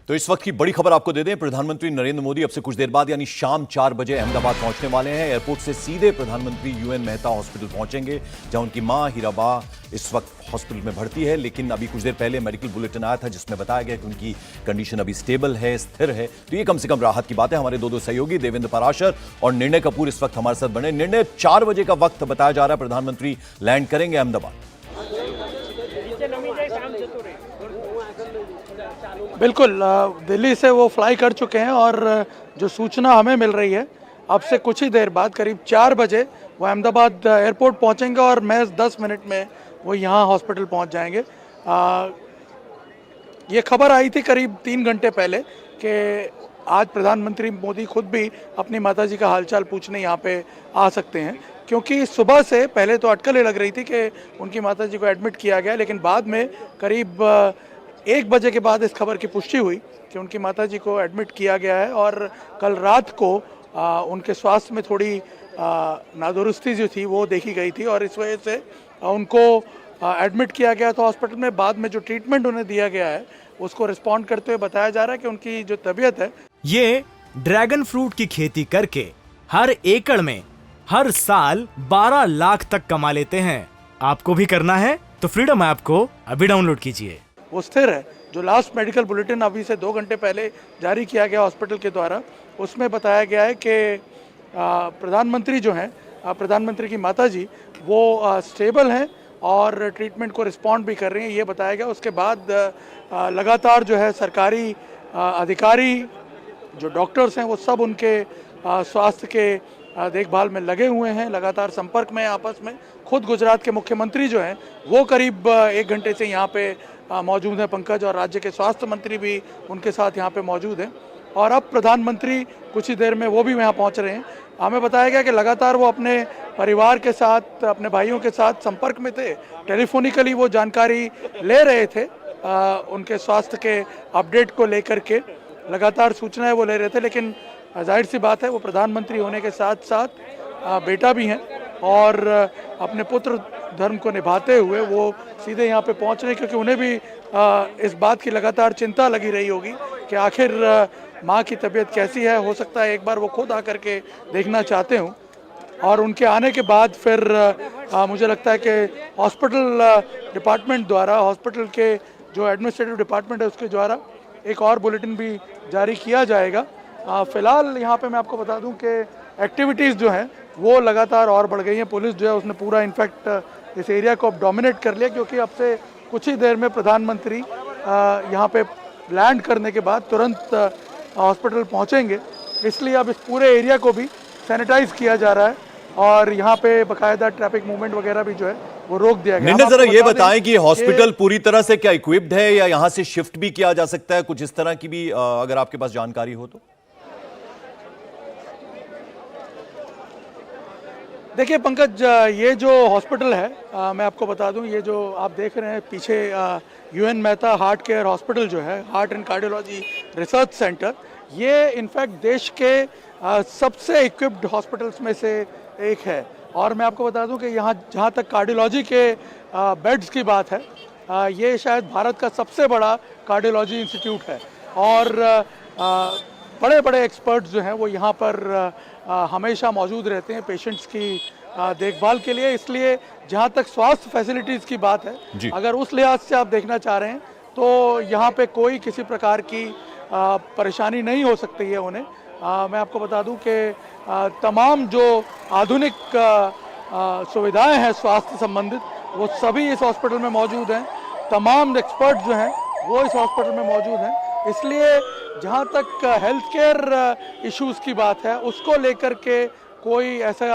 तो इस वक्त की बड़ी खबर आपको दे दें, प्रधानमंत्री नरेंद्र मोदी अब से कुछ देर बाद यानी शाम 4 बजे अहमदाबाद पहुंचने वाले हैं। एयरपोर्ट से सीधे प्रधानमंत्री यूएन मेहता हॉस्पिटल पहुंचेंगे, जहां उनकी मां हीराबा इस वक्त हॉस्पिटल में भर्ती है। लेकिन अभी कुछ देर पहले मेडिकल बुलेटिन आया था जिसमें बताया गया कि उनकी कंडीशन अभी स्टेबल है, स्थिर है। तो ये कम से कम राहत की बात है। हमारे दो सहयोगी देवेंद्र पराशर और निर्णय कपूर इस वक्त हमारे साथ बने। निर्णय, 4 बजे का वक्त बताया जा रहा है, प्रधानमंत्री लैंड करेंगे अहमदाबाद। बिल्कुल, दिल्ली से वो फ्लाई कर चुके हैं और जो सूचना हमें मिल रही है अब से कुछ ही देर बाद करीब 4 बजे वो अहमदाबाद एयरपोर्ट पहुंचेंगे और महज 10 मिनट में वो यहाँ हॉस्पिटल पहुंच जाएंगे। ये खबर आई थी करीब 3 घंटे पहले कि आज प्रधानमंत्री मोदी खुद भी अपनी माताजी का हालचाल पूछने यहाँ पे आ सकते हैं, क्योंकि सुबह से पहले तो अटकलें लग रही थी कि उनकी माताजी को एडमिट किया गया, लेकिन बाद में करीब 1 बजे के बाद इस खबर की पुष्टि हुई कि उनकी माताजी को एडमिट किया गया है। और कल रात को उनके स्वास्थ्य में थोड़ी नादुरुस्ती जो थी वो देखी गई थी और इस वजह से उनको एडमिट किया गया था हॉस्पिटल में। बाद में जो ट्रीटमेंट उन्हें दिया गया है उसको रिस्पॉन्ड करते हुए बताया जा रहा है कि उनकी जो तबीयत है। ये ड्रैगन फ्रूट की खेती करके हर एकड़ में हर साल 12 लाख तक कमा लेते हैं। आपको भी करना है तो फ्रीडम ऐप को अभी डाउनलोड कीजिए। वो स्थिर है। जो लास्ट मेडिकल बुलेटिन अभी से 2 घंटे पहले जारी किया गया हॉस्पिटल के द्वारा, उसमें बताया गया है कि प्रधानमंत्री जो हैं, प्रधानमंत्री की माताजी वो स्टेबल हैं और ट्रीटमेंट को रिस्पॉन्ड भी कर रही हैं, ये बताया गया। उसके बाद लगातार जो है सरकारी अधिकारी जो डॉक्टर्स हैं वो सब उनके स्वास्थ्य के देखभाल में लगे हुए हैं, लगातार संपर्क में आपस में। खुद गुजरात के मुख्यमंत्री जो हैं वो करीब 1 घंटे से यहाँ पे मौजूद हैं, पंकज, और राज्य के स्वास्थ्य मंत्री भी उनके साथ यहाँ पे मौजूद हैं। और अब प्रधानमंत्री कुछ ही देर में वो भी यहाँ पहुँच रहे हैं। हमें बताया गया कि लगातार वो अपने परिवार के साथ, अपने भाइयों के साथ संपर्क में थे, टेलीफोनिकली वो जानकारी ले रहे थे, उनके स्वास्थ्य के अपडेट को लेकर के लगातार सूचनाएं वो ले रहे थे। लेकिन जाहिर सी बात है वो प्रधानमंत्री होने के साथ साथ बेटा भी हैं और अपने पुत्र धर्म को निभाते हुए वो सीधे यहाँ पे पहुँच रहे हैं, क्योंकि उन्हें भी इस बात की लगातार चिंता लगी रही होगी कि आखिर माँ की तबीयत कैसी है। हो सकता है एक बार वो खुद आकर के देखना चाहते हूँ और उनके आने के बाद फिर मुझे लगता है कि हॉस्पिटल डिपार्टमेंट द्वारा, हॉस्पिटल के जो एडमिनिस्ट्रेटिव डिपार्टमेंट है उसके द्वारा एक और बुलेटिन भी जारी किया जाएगा। फ़िलहाल यहाँ पे मैं आपको बता दूं कि एक्टिविटीज़ जो हैं वो लगातार और बढ़ गई हैं। पुलिस जो है उसने पूरा इनफैक्ट इस एरिया को अब डोमिनेट कर लिया, क्योंकि अब से कुछ ही देर में प्रधानमंत्री यहाँ पे लैंड करने के बाद तुरंत हॉस्पिटल पहुँचेंगे। इसलिए अब इस पूरे एरिया को भी सैनिटाइज किया जा रहा है और यहाँ पे बाकायदा ट्रैफिक मूवमेंट वगैरह भी जो है वो रोक दिया गया। निर्णय, जरा ये बताएं कि हॉस्पिटल पूरी तरह से क्या इक्विप्ड है या यहाँ से शिफ्ट भी किया जा सकता है? कुछ इस तरह की भी अगर आपके पास जानकारी हो तो। देखिए पंकज, ये जो हॉस्पिटल है मैं आपको बता दूं, ये जो आप देख रहे हैं पीछे UN Mehta heart care hospital जो है, heart and cardiology research centre, ये इनफैक्ट देश के सबसे इक्विप्ड हॉस्पिटल्स में से एक है। और मैं आपको बता दूं कि यहाँ जहाँ तक कार्डियोलॉजी के बेड्स की बात है, ये शायद भारत का सबसे बड़ा कार्डियोलॉजी इंस्टीट्यूट है और बड़े बड़े एक्सपर्ट्स जो हैं वो यहाँ पर हमेशा मौजूद रहते हैं पेशेंट्स की देखभाल के लिए। इसलिए जहाँ तक स्वास्थ्य फैसिलिटीज़ की बात है, अगर उस लिहाज से आप देखना चाह रहे हैं तो यहाँ पे कोई किसी प्रकार की परेशानी नहीं हो सकती है उन्हें। मैं आपको बता दूं कि तमाम जो आधुनिक सुविधाएं हैं स्वास्थ्य संबंधित वो सभी इस हॉस्पिटल में मौजूद हैं। तमाम एक्सपर्ट जो हैं वो इस हॉस्पिटल में मौजूद हैं। इसलिए जहाँ तक हेल्थ केयर इश्यूज़ की बात है उसको लेकर के कोई ऐसा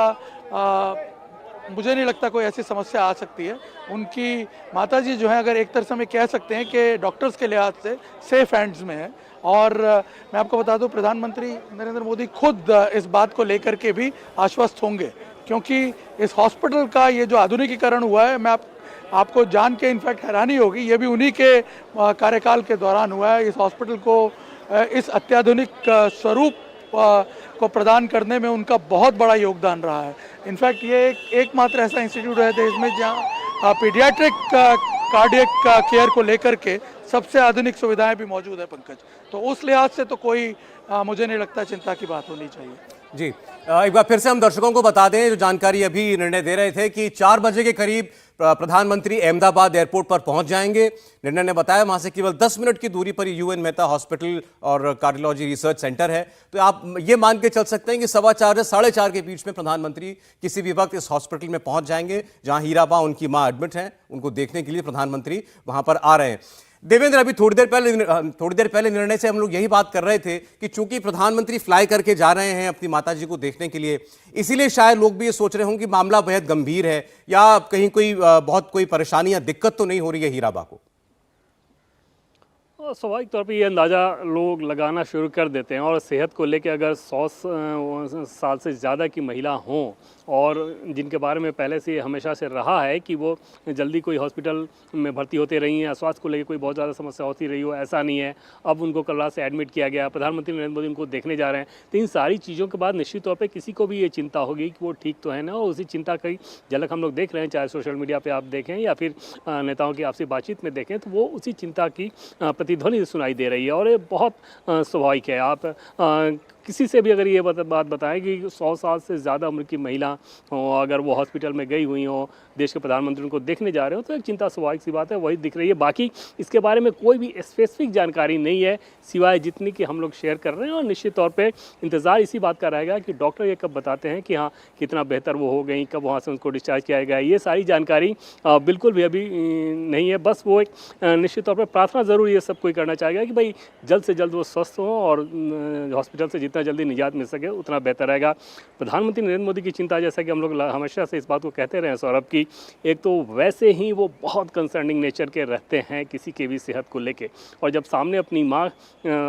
मुझे नहीं लगता कोई ऐसी समस्या आ सकती है। उनकी माताजी जो है, अगर एक तरह से हम कह सकते हैं कि डॉक्टर्स के लिहाज से सेफ हैंड्स में है। और मैं आपको बता दूं प्रधानमंत्री नरेंद्र मोदी खुद इस बात को लेकर के भी आश्वस्त होंगे, क्योंकि इस हॉस्पिटल का ये जो आधुनिकीकरण हुआ है, मैं आपको जान के इनफैक्ट हैरानी होगी, ये भी उन्हीं के कार्यकाल के दौरान हुआ है। इस हॉस्पिटल को इस अत्याधुनिक स्वरूप को प्रदान करने में उनका बहुत बड़ा योगदान रहा है। इनफैक्ट ये एकमात्र ऐसा इंस्टीट्यूट है देश में जहाँ पीडियाट्रिक कार्डियक केयर को लेकर के सबसे आधुनिक सुविधाएं भी मौजूद है पंकज। तो उस लिहाज से तो कोई मुझे नहीं लगता चिंता की बात होनी चाहिए। जी, एक बार फिर से हम दर्शकों को बता दें, जो जानकारी अभी निर्णय दे रहे थे कि 4 बजे के करीब प्रधानमंत्री अहमदाबाद एयरपोर्ट पर पहुंच जाएंगे। निर्णय ने बताया वहां से केवल 10 मिनट की दूरी पर यूएन मेहता हॉस्पिटल और कार्डियोलॉजी रिसर्च सेंटर है। तो आप ये मान के चल सकते हैं कि 4:15 से 4:30 के बीच में प्रधानमंत्री किसी भी वक्त इस हॉस्पिटल में पहुंच जाएंगे, जहां हीराबा उनकी मां एडमिट हैं। उनको देखने के लिए प्रधानमंत्री वहां पर आ रहे हैं। देवेंद्र, अभी थोड़ी देर पहले निर्णय से हम लोग यही बात कर रहे थे कि चूंकि प्रधानमंत्री फ्लाई करके जा रहे हैं अपनी माताजी को देखने के लिए, इसीलिए शायद लोग भी ये सोच रहे होंगे कि मामला बेहद गंभीर है या कहीं कोई परेशानी या दिक्कत तो नहीं हो रही है हीराबा को। स्वाभाविक तौर पे ये अंदाज़ा लोग लगाना शुरू कर देते हैं। और सेहत को लेकर अगर 100 साल से ज़्यादा की महिला हों और जिनके बारे में पहले से हमेशा से रहा है कि वो जल्दी कोई हॉस्पिटल में भर्ती होते रही हैं या स्वास्थ्य को लेकर कोई बहुत ज़्यादा समस्या होती रही हो, ऐसा नहीं है। अब उनको कल रात से एडमिट किया गया, प्रधानमंत्री नरेंद्र मोदी उनको देखने जा रहे हैं। तो इन सारी चीज़ों के बाद निश्चित तौर पर किसी को भी ये चिंता होगी कि वो ठीक तो है ना। और उसी चिंता की झलक हम लोग देख रहे हैं, चाहे सोशल मीडिया पर आप देखें या फिर नेताओं की आपसी बातचीत में देखें, तो वो उसी चिंता की प्रतिध्वनि सुनाई दे रही है। और ये बहुत स्वाभाविक है। आप किसी से भी अगर ये बात बताएं कि 100 साल से ज़्यादा उम्र की महिला हो, अगर वो हॉस्पिटल में गई हुई हो, देश के प्रधानमंत्री उनको देखने जा रहे हो, तो एक चिंता स्वाभाविक सी बात है, वही दिख रही है। बाकी इसके बारे में कोई भी स्पेसिफिक जानकारी नहीं है सिवाय जितनी कि हम लोग शेयर कर रहे हैं। और निश्चित तौर पे इंतज़ार इसी बात का रहेगा कि डॉक्टर ये कब बताते हैं कि हाँ कितना बेहतर वो हो गई, कब वहाँ से उनको डिस्चार्ज किया गया। ये सारी जानकारी बिल्कुल भी अभी नहीं है। बस वो एक निश्चित तौर पर प्रार्थना ज़रूर ये सब कोई करना चाहेगा कि भाई जल्द से जल्द वो स्वस्थ हों और हॉस्पिटल से जितना जल्दी निजात मिल सके उतना बेहतर रहेगा। प्रधानमंत्री नरेंद्र मोदी की चिंता, जैसा कि हम लोग हमेशा से इस बात को कहते रहे हैं सौरभ, की एक तो वैसे ही वो बहुत कंसर्निंग नेचर के रहते हैं किसी के भी सेहत को लेके। और जब सामने अपनी माँ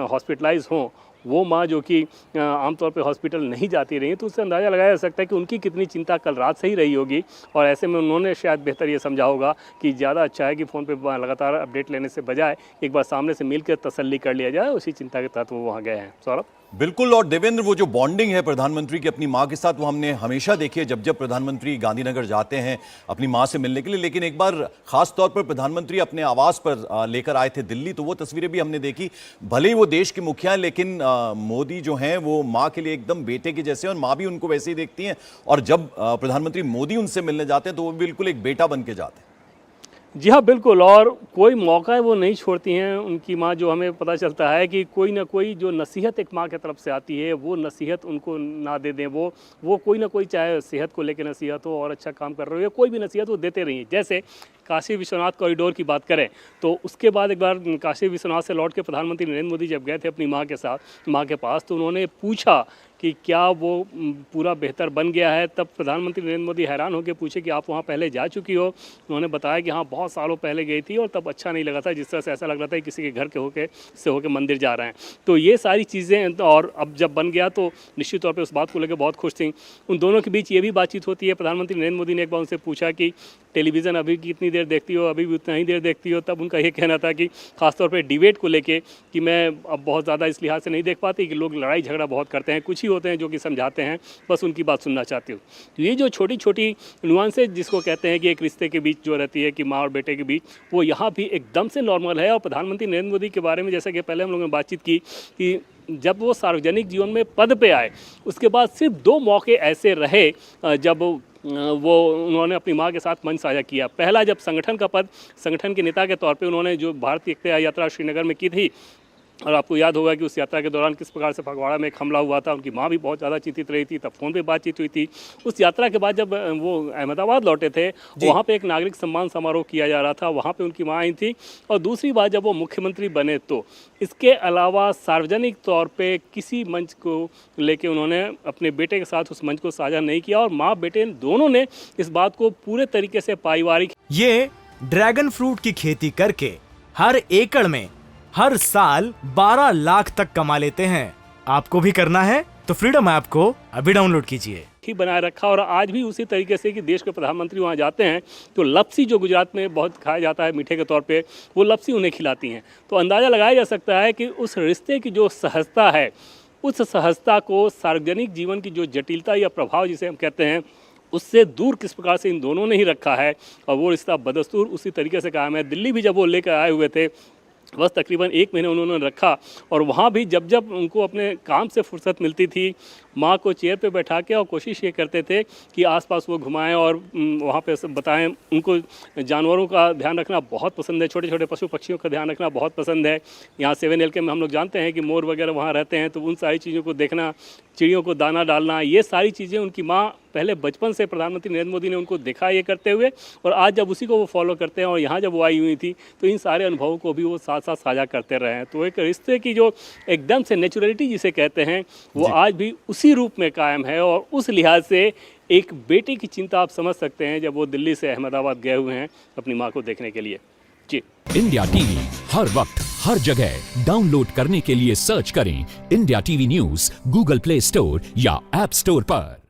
हॉस्पिटलाइज हों, वो माँ जो कि आमतौर पे हॉस्पिटल नहीं जाती रही, तो उससे अंदाज़ा लगाया जा सकता है कि उनकी कितनी चिंता कल रात से ही रही होगी। और ऐसे में उन्होंने शायद बेहतर ये समझा होगा कि ज़्यादा अच्छा है कि फ़ोन पे लगातार अपडेट लेने से बजाय एक बार सामने से मिलकर तसल्ली कर लिया जाए। उसी चिंता के तहत वो वहाँ गए हैं। सौरभ बिल्कुल। और देवेंद्र, वो जो बॉन्डिंग है प्रधानमंत्री की अपनी मां के साथ, वो हमने हमेशा देखी है जब प्रधानमंत्री गांधीनगर जाते हैं अपनी मां से मिलने के लिए। लेकिन एक बार खास तौर पर प्रधानमंत्री अपने आवास पर लेकर आए थे दिल्ली, तो वो तस्वीरें भी हमने देखी। भले ही वो देश के मुखिया हैं, लेकिन मोदी जो हैं वो मां के लिए एकदम बेटे के जैसे हैं और मां भी उनको वैसे ही देखती हैं। और जब प्रधानमंत्री मोदी उनसे मिलने जाते हैं तो वो बिल्कुल एक बेटा बन के जाते हैं। जी हाँ, बिल्कुल। और कोई मौका है वो नहीं छोड़ती हैं उनकी माँ। जो हमें पता चलता है कि कोई ना कोई जो नसीहत एक माँ की तरफ से आती है, वो नसीहत उनको ना दे दें। वो कोई ना कोई, चाहे सेहत को लेकर नसीहत हो और अच्छा काम कर रहे हो या कोई भी नसीहत वो देते रहिए। जैसे काशी विश्वनाथ कॉरिडोर की बात करें तो उसके बाद एक बार काशी विश्वनाथ से लौट के प्रधानमंत्री नरेंद्र मोदी जब गए थे अपनी माँ के साथ, माँ के पास, तो उन्होंने पूछा कि क्या वो पूरा बेहतर बन गया है। तब प्रधानमंत्री नरेंद्र मोदी हैरान होकर पूछे कि आप वहाँ पहले जा चुकी हो। उन्होंने बताया कि हाँ बहुत सालों पहले गई थी और तब अच्छा नहीं लगा था, जिस तरह से ऐसा लग रहा था कि किसी के घर के होके मंदिर जा रहे हैं। तो ये सारी चीज़ें, और अब जब बन गया तो निश्चित तौर पर उस बात को लेकर बहुत खुश थी। उन दोनों के बीच ये भी बातचीत होती है। प्रधानमंत्री नरेंद्र मोदी ने एक बार उनसे पूछा कि टेलीविज़न अभी कितनी देर देखती हो, अभी भी उतना ही देर देखती हो। तब उनका ये कहना था कि खासतौर पे डिबेट को लेके कि मैं अब बहुत ज़्यादा इस लिहाज से नहीं देख पाती कि लोग लड़ाई झगड़ा बहुत करते हैं, कुछ ही होते हैं जो कि समझाते हैं, बस उनकी बात सुनना चाहती हूँ। तो ये जो छोटी छोटी नुआंसेस जिसको कहते हैं कि एक रिश्ते के बीच जो रहती है कि माँ और बेटे के बीच, वो यहाँ भी एकदम से नॉर्मल है। और प्रधानमंत्री नरेंद्र मोदी के बारे में जैसा कि पहले हम लोगों ने बातचीत की कि जब वो सार्वजनिक जीवन में पद पे आए, उसके बाद सिर्फ 2 मौके ऐसे रहे जब उन्होंने अपनी मां के साथ मंच साझा किया। पहला जब संगठन का पद, संगठन के नेता के तौर पे उन्होंने जो भारतीय एकता यात्रा श्रीनगर में की थी, और आपको याद होगा कि उस यात्रा के दौरान किस प्रकार से फगवाड़ा में एक हमला हुआ था। उनकी माँ भी बहुत ज़्यादा चिंतित रही थी, तब फ़ोन पे बातचीत हुई थी। उस यात्रा के बाद जब वो अहमदाबाद लौटे थे, वहाँ पे एक नागरिक सम्मान समारोह किया जा रहा था, वहाँ पे उनकी माँ आई थी। और दूसरी बात जब वो मुख्यमंत्री बने, तो इसके अलावा सार्वजनिक तौर पर किसी मंच को लेकर उन्होंने अपने बेटे के साथ उस मंच को साझा नहीं किया। और माँ बेटे दोनों ने इस बात को पूरे तरीके से पारिवारिक। ये ड्रैगन फ्रूट की खेती करके हर एकड़ में हर साल 12 लाख तक कमा लेते हैं। आपको भी करना है तो फ्रीडम ऐप को अभी डाउनलोड कीजिए। ही बनाए रखा। और आज भी उसी तरीके से कि देश के प्रधानमंत्री वहाँ जाते हैं तो लपसी, जो गुजरात में बहुत खाया जाता है मीठे के तौर पे, वो लपसी उन्हें खिलाती हैं। तो अंदाज़ा लगाया जा सकता है कि उस रिश्ते की जो सहजता है, उस सहजता को सार्वजनिक जीवन की जो जटिलता या प्रभाव जिसे हम कहते हैं, उससे दूर किस प्रकार से इन दोनों ने ही रखा है। और वो रिश्ता बदस्तूर उसी तरीके से कायम है। दिल्ली भी जब वो लेकर आए हुए थे बस तकरीबन 1 महीने उन्होंने रखा और वहाँ भी जब जब उनको अपने काम से फुर्सत मिलती थी माँ को चेयर पे बैठा के और कोशिश ये करते थे कि आसपास वो घुमाएं और वहाँ पे सब बताएं। उनको जानवरों का ध्यान रखना बहुत पसंद है, छोटे छोटे पशु पक्षियों का ध्यान रखना बहुत पसंद है। यहाँ 7LK में हम लोग जानते हैं कि मोर वगैरह वहाँ रहते हैं, तो उन सारी चीज़ों को देखना, चिड़ियों को दाना डालना, ये सारी चीज़ें उनकी माँ पहले बचपन से प्रधानमंत्री नरेंद्र मोदी ने उनको देखा ये करते हुए, और आज जब उसी को वो फॉलो करते हैं और यहाँ जब वो आई हुई थी तो इन सारे अनुभवों को भी वो साथ साथ साझा करते रहे हैं। तो एक रिश्ते की जो एकदम से नेचुरलिटी जिसे कहते हैं वो आज भी उसी रूप में कायम है। और उस लिहाज से एक बेटे की चिंता आप समझ सकते हैं जब वो दिल्ली से अहमदाबाद गए हुए हैं अपनी माँ को देखने के लिए। जी, इंडिया टीवी हर वक्त हर जगह डाउनलोड करने के लिए सर्च करें India TV news Google play store या ऐप स्टोर पर।